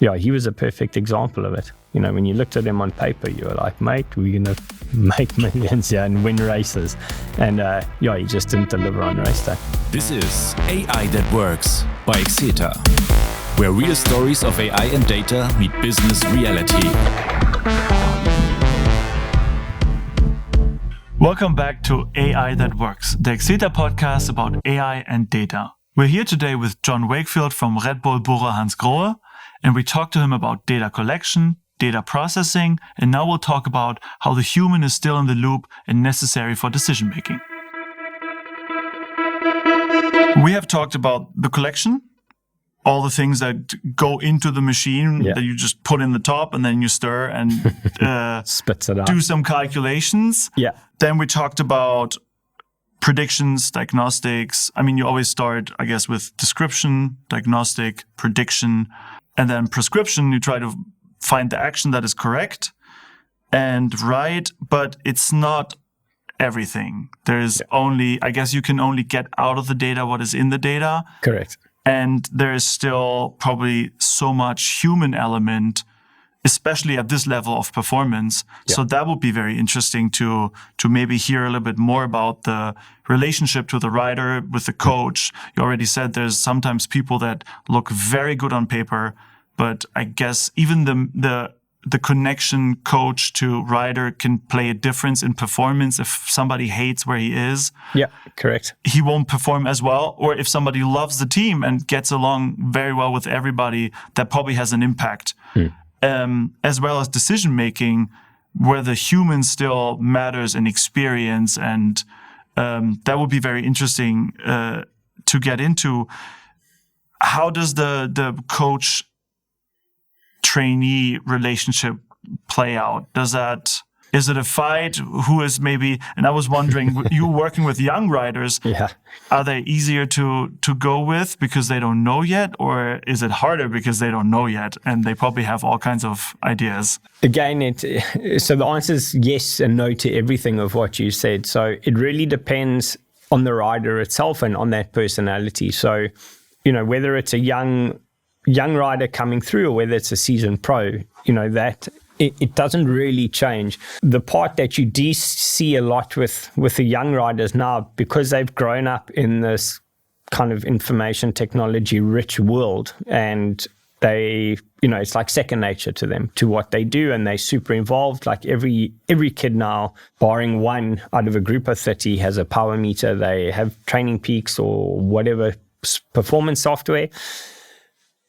he was a perfect example of it. When you looked at him on paper, you were like, mate, we're going to make millions here and win races. And he just didn't deliver on race day. This is AI That Works by Xeta, where real stories of AI and data meet business reality. Welcome back to AI That Works, the Xeta podcast about AI and data. We're here today with John Wakefield from Red Bull BORA hansgrohe, and we talked to him about data collection, data processing, and now we'll talk about how the human is still in the loop and necessary for decision making. We have talked about the collection, all the things that go into the machine that you just put in the top and then you stir and spits it out. Do some calculations. Yeah. Then we talked about predictions, diagnostics. I mean, you always start, I guess, with description, diagnostic, prediction, and then prescription. You try to find the action that is correct and right, but it's not everything. There is only, I guess you can only get out of the data what is in the data. Correct. And there is still probably so much human element, especially at this level of performance. Yeah. So that would be very interesting to maybe hear a little bit more about the relationship to the rider with the coach. You already said there's sometimes people that look very good on paper, but I guess even the connection coach to rider can play a difference in performance. If somebody hates where he is, correct, he won't perform as well. Or if somebody loves the team and gets along very well with everybody, that probably has an impact. As well as decision making, where the human still matters in experience, and that would be very interesting to get into. How does the coach trainee relationship play out? Is it a fight? Who is maybe, and I was wondering, you working with young riders, are they easier to go with because they don't know yet? Or is it harder because they don't know yet and they probably have all kinds of ideas? Again, so the answer is yes and no to everything of what you said. So it really depends on the rider itself and on that personality. So, whether it's a young rider coming through or whether it's a seasoned pro, that it doesn't really change. The part that you do see a lot with the young riders now, because they've grown up in this kind of information technology rich world, and they, it's like second nature to them, to what they do, and they're super involved. Like every kid now, barring one out of a group of 30, has a power meter. They have Training Peaks or whatever performance software,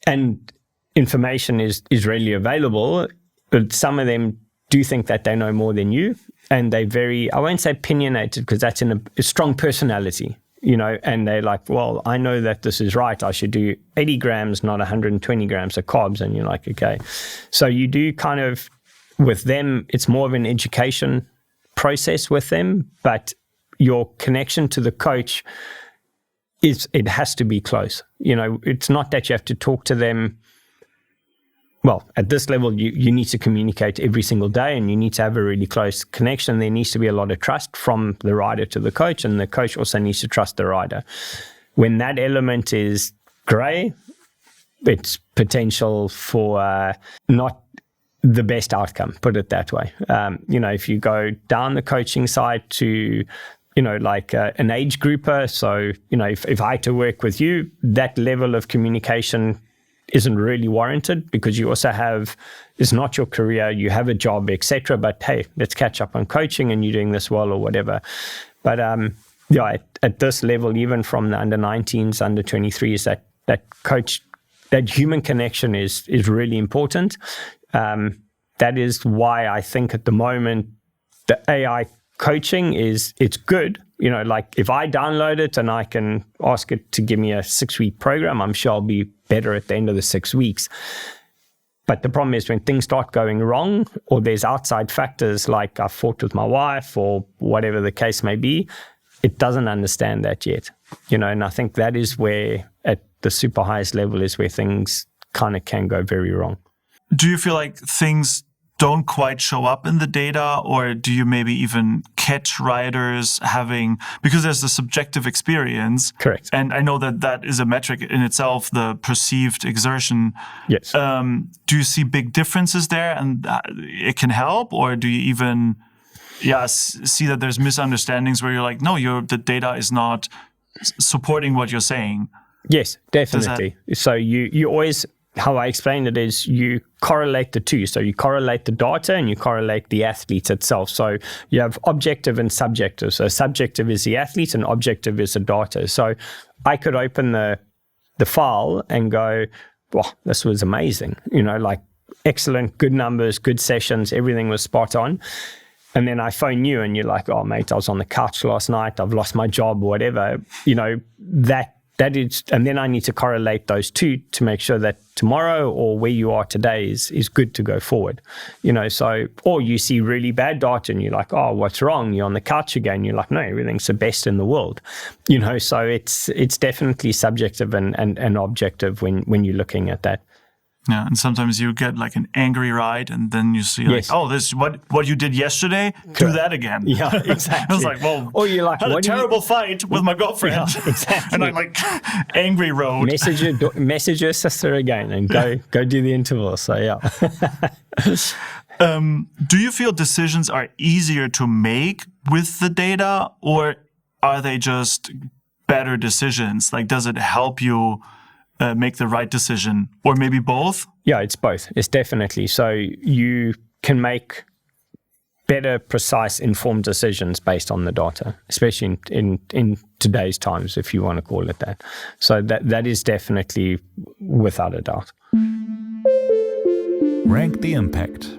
and information is readily available. But some of them do think that they know more than you, and they're very, I won't say opinionated, because that's in a strong personality, and they're like, well, I know that this is right. I should do 80 grams, not 120 grams of carbs. And you're like, okay. So you do kind of, with them, it's more of an education process with them, but your connection to the coach it has to be close. It's not that you have to talk to them. Well, at this level, you need to communicate every single day, and you need to have a really close connection. There needs to be a lot of trust from the rider to the coach, and the coach also needs to trust the rider. When that element is gray, it's potential for not the best outcome, put it that way. If you go down the coaching side to like an age grouper. So, if I had to work with you, that level of communication isn't really warranted, because you also have, it's not your career, you have a job, etc. But hey, let's catch up on coaching, and you're doing this well or whatever. But at this level, even from the under 19s, under 23s, that coach, that human connection is really important. That is why I think at the moment the AI coaching it's good. Like if I download it and I can ask it to give me a 6-week program, I'm sure I'll be better at the end of the 6 weeks. But the problem is when things start going wrong, or there's outside factors like I fought with my wife or whatever the case may be, it doesn't understand that yet. And I think that is where at the super highest level is where things kind of can go very wrong. Do you feel like things don't quite show up in the data, or do you maybe even catch riders because there's the subjective experience? Correct. And I know that is a metric in itself, the perceived exertion. Yes. Do you see big differences there and it can help, or do you even see that there's misunderstandings where you're like, no, the data is not supporting what you're saying? Yes, definitely. So you always, how I explain it is you correlate the two. So you correlate the data and you correlate the athlete itself. So you have objective and subjective. So subjective is the athlete and objective is the data. So I could open the file and go, wow, this was amazing. Like excellent, good numbers, good sessions, everything was spot on. And then I phone you and you're like, oh, mate, I was on the couch last night. I've lost my job or whatever. That is, and then I need to correlate those two to make sure that tomorrow or where you are today is good to go forward. So, or you see really bad data and you're like, oh, what's wrong? You're on the couch again. You're like, no, everything's the best in the world. So it's definitely subjective and objective when you're looking at that. Yeah, and sometimes you get like an angry ride, and then you see like, oh, this is what you did yesterday. Correct. Do that again. Yeah, exactly. I was like, well, or you're like, had a terrible fight with my girlfriend. Yeah, exactly. And I'm like, angry road. Message your sister again and go do the interval. So yeah. Do you feel decisions are easier to make with the data, or are they just better decisions? Like, does it help you make the right decision, or maybe both? Yeah, it's both. It's definitely. So you can make better, precise, informed decisions based on the data, especially in today's times, if you want to call it that. So that is definitely without a doubt. Rank the impact.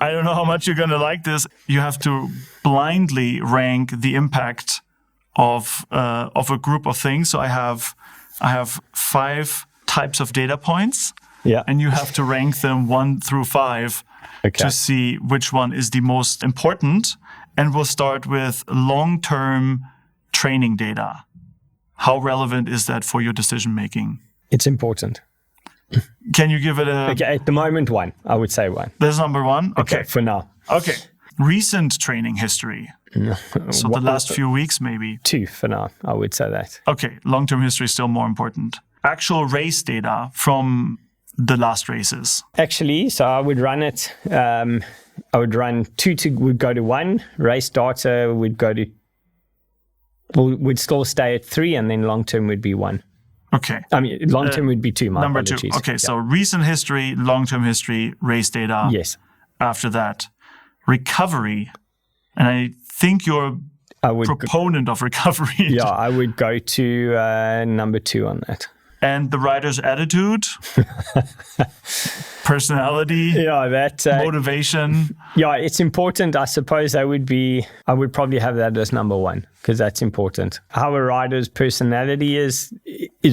I don't know how much you're going to like this. You have to blindly rank the impact of a group of things. So I have 5 types of data points, and you have to rank them 1 through 5 to see which one is the most important. And we'll start with long-term training data. How relevant is that for your decision making? It's important. Can you give it a... Okay, at the moment, 1. I would say 1. That's number 1? Okay, for now. Okay. Recent training history. So the last few weeks, maybe. 2 for now, I would say that. Okay, long-term history is still more important. Actual race data from the last races. Actually, so I would run it. I would run 2 would go to 1. Race data would still stay at 3, and then long-term would be 1. Okay. I mean, long-term would be 2. Number 2. Okay, so recent history, long-term history, race data. Yes. After that, recovery. And I think you're a proponent of recovery. Yeah, I would go to number 2 on that. And the rider's attitude, personality, motivation. Yeah, it's important. I suppose I would probably have that as number 1 because that's important. How a rider's personality is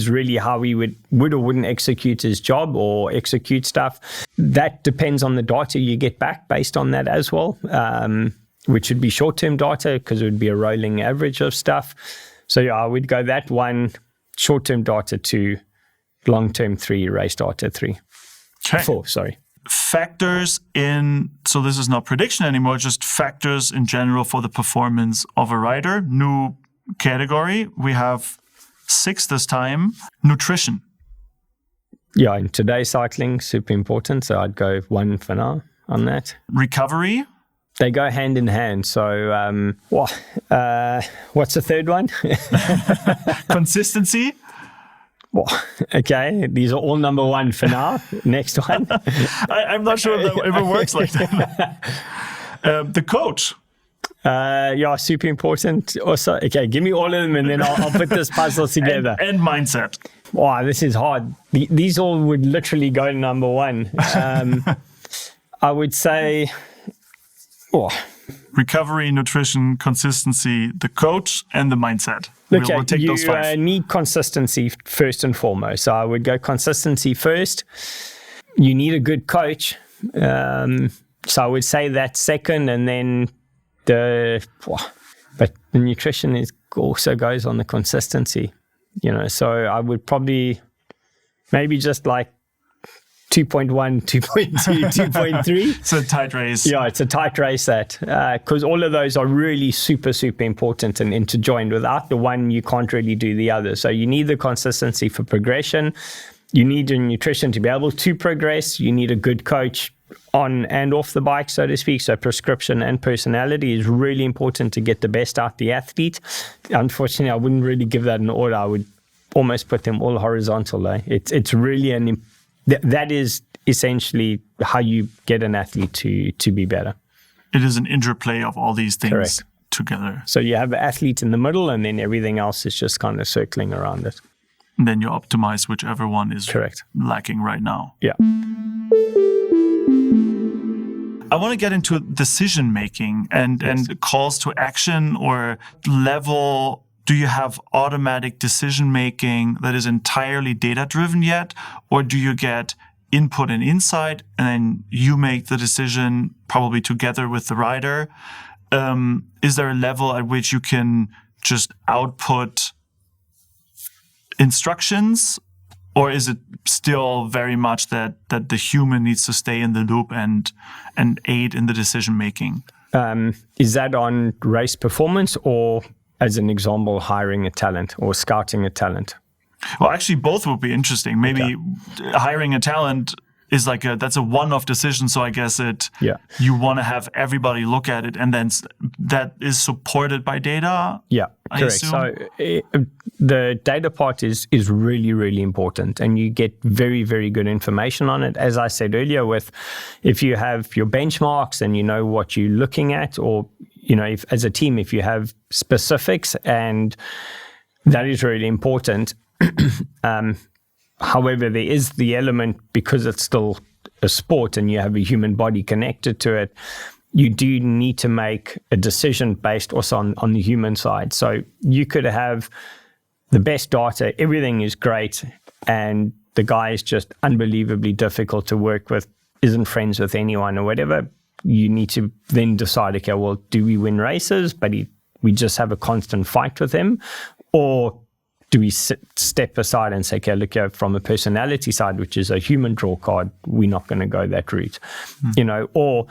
really how he would or wouldn't execute his job or execute stuff. That depends on the data you get back based on that as well, which would be short-term data because it would be a rolling average of stuff. So yeah, I would go that 1. Short-term data 2, long-term 3, race data 3. Okay. 4, sorry. Factors so this is not prediction anymore, just factors in general for the performance of a rider. New category. We have 6 this time. Nutrition. Yeah, in today's cycling, super important. So I'd go 1 for now on that. Recovery. They go hand in hand. So what's the third one? Consistency. Well, okay, these are all number 1 for now. Next one. I'm not sure if it works like that. The coach. Super important. Also, okay, give me all of them and then I'll put this puzzle together. And mindset. Wow, this is hard. These all would literally go to number 1. I would say... Recovery, nutrition, consistency, the coach, and the mindset. Okay, we'll take those 5. You need consistency first and foremost. So I would go consistency first. You need a good coach. So I would say that second, and then but the nutrition also goes on the consistency. So I would probably maybe just like 2.1, 2.2, 2.3. It's a tight race. Yeah, it's a tight race that, because all of those are really super, super important and interjoined. Without the one, you can't really do the other. So you need the consistency for progression. You need your nutrition to be able to progress. You need a good coach on and off the bike, so to speak. So prescription and personality is really important to get the best out the athlete. Unfortunately, I wouldn't really give that an order. I would almost put them all horizontal. It's really that is essentially how you get an athlete to be better. It is an interplay of all these things. Correct. Together. So you have the athlete in the middle, and then everything else is just kind of circling around it. And then you optimize whichever one is correct lacking right now. Yeah. I want to get into decision making and calls to action or level. Do you have automatic decision making that is entirely data driven yet? Or do you get input and insight and then you make the decision probably together with the rider? Is there a level at which you can just output instructions? Or is it still very much that the human needs to stay in the loop and aid in the decision making? Is that on race performance or, as an example, hiring a talent or scouting a talent? Well, actually, both would be interesting. Maybe hiring a talent is that's a one-off decision. So I guess you want to have everybody look at it, and then that is supported by data. Yeah, correct. So the data part is really, really important, and you get very, very good information on it. As I said earlier, if you have your benchmarks and you know what you're looking at, or if as a team, if you have specifics, and that is really important. However, there is the element, because it's still a sport and you have a human body connected to it, you do need to make a decision based also on the human side. So you could have the best data, everything is great, and the guy is just unbelievably difficult to work with, isn't friends with anyone or whatever. You need to then decide, okay, well, do we win races, but we just have a constant fight with him? Or do we step aside and say, okay, look, from a personality side, which is a human draw card, we're not going to go that route, Or,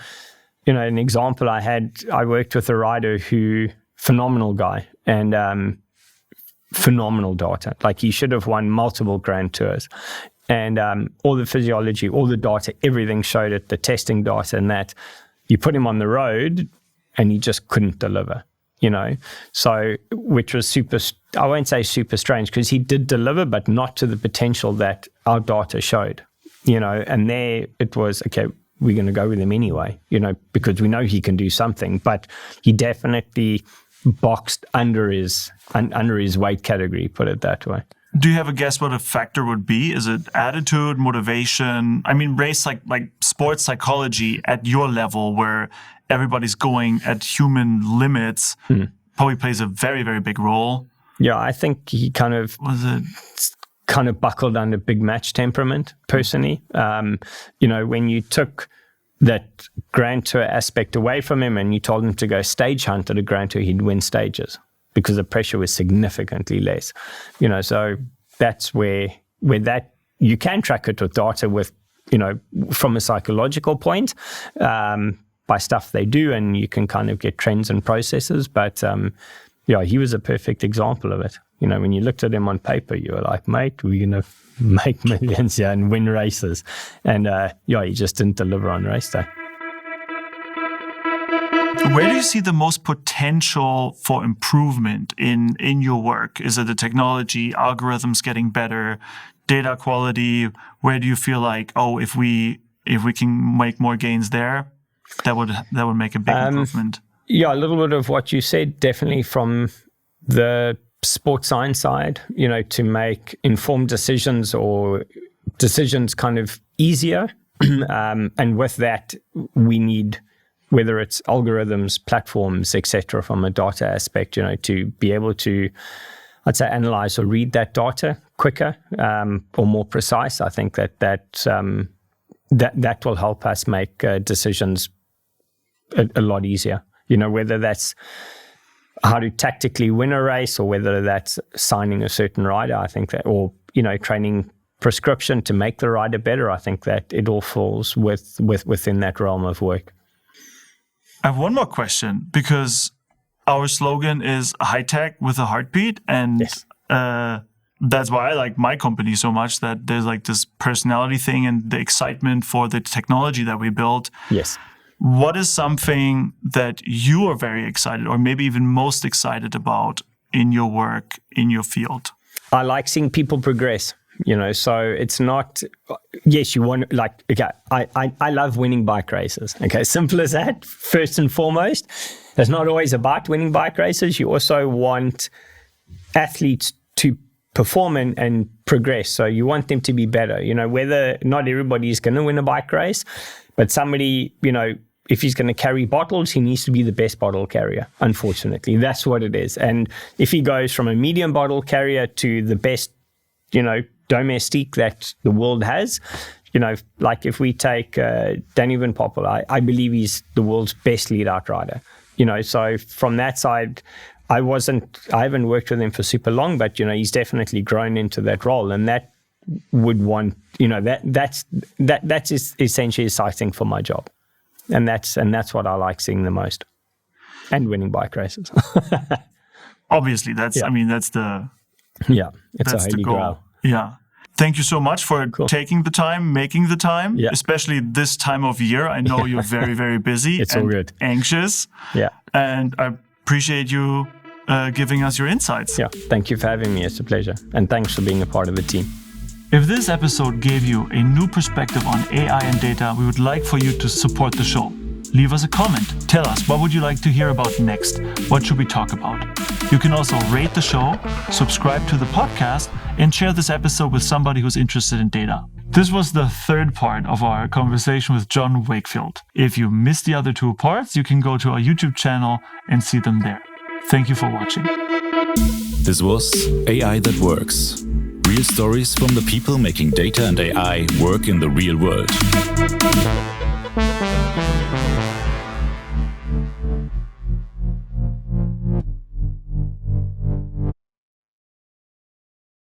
an example I worked with a rider phenomenal guy, and phenomenal data. Like, he should have won multiple Grand Tours, and all the physiology, all the data, everything showed it, the testing data, and that you put him on the road and he just couldn't deliver. So which was super, I won't say super strange, because he did deliver, but not to the potential that our data showed, and there it was, okay, we're going to go with him anyway, because we know he can do something, but he definitely boxed under his weight category, put it that way. Do you have a guess what a factor would be? Is it attitude, motivation? I mean, race like sports psychology at your level, where everybody's going at human limits, probably plays a very, very big role. Yeah, I think he kind of buckled under big match temperament, personally. When you took that Grand Tour aspect away from him and you told him to go stage hunt at a Grand Tour, he'd win stages, because the pressure was significantly less. So that's where that you can track it with data, with from a psychological point, by stuff they do, and you can kind of get trends and processes. But he was a perfect example of it. When you looked at him on paper, you were like, mate, we're going to make millions here and win races. And he just didn't deliver on race day. Where do you see the most potential for improvement in your work? Is it the technology, algorithms getting better, data quality? Where do you feel like, if we can make more gains there, that would make a big improvement? Yeah, a little bit of what you said, definitely from the sports science side, to make informed decisions, or decisions kind of easier. And with that, we need, whether it's algorithms, platforms, etc., from a data aspect, to be able to, I'd say, analyze or read that data quicker, or more precise. I think that will help us make decisions a lot easier. Whether that's how to tactically win a race, or whether that's signing a certain rider, I think that, or training prescription to make the rider better, I think that it all falls within that realm of work. I have one more question, because our slogan is high tech with a heartbeat, and Yes. That's why I like my company so much, that there's like this personality thing and the excitement for the technology that we build. Yes. What is something that you are very excited, or maybe even most excited about in your work, in your field? I like seeing people progress, so it's not, yes, you want, like, okay, I love winning bike races. Okay, simple as that. First and foremost, it's not always about winning bike races. You also want athletes to perform and progress. So you want them to be better, whether not everybody is going to win a bike race, but somebody, if he's going to carry bottles, he needs to be the best bottle carrier. Unfortunately, that's what it is. And if he goes from a medium bottle carrier to the best, domestique that the world has, like if we take Danny Van Poppel, I believe he's the world's best lead out rider. So from that side, I haven't worked with him for super long, but he's definitely grown into that role, and that would want, that's essentially exciting for my job, and that's what I like seeing the most, and winning bike races. Obviously, that's it's a holy grail. Yeah. Thank you so much for taking the time, making the time, especially this time of year. I know you're very, very busy it's and all good. Anxious. Yeah. And I appreciate you giving us your insights. Yeah. Thank you for having me. It's a pleasure. And thanks for being a part of the team. If this episode gave you a new perspective on AI and data, we would like for you to support the show. Leave us a comment. Tell us, what would you like to hear about next? What should we talk about? You can also rate the show, subscribe to the podcast, and share this episode with somebody who's interested in data. This was the third part of our conversation with John Wakefield. If you missed the other two parts, you can go to our YouTube channel and see them there. Thank you for watching. This was AI That Works. Real stories from the people making data and AI work in the real world.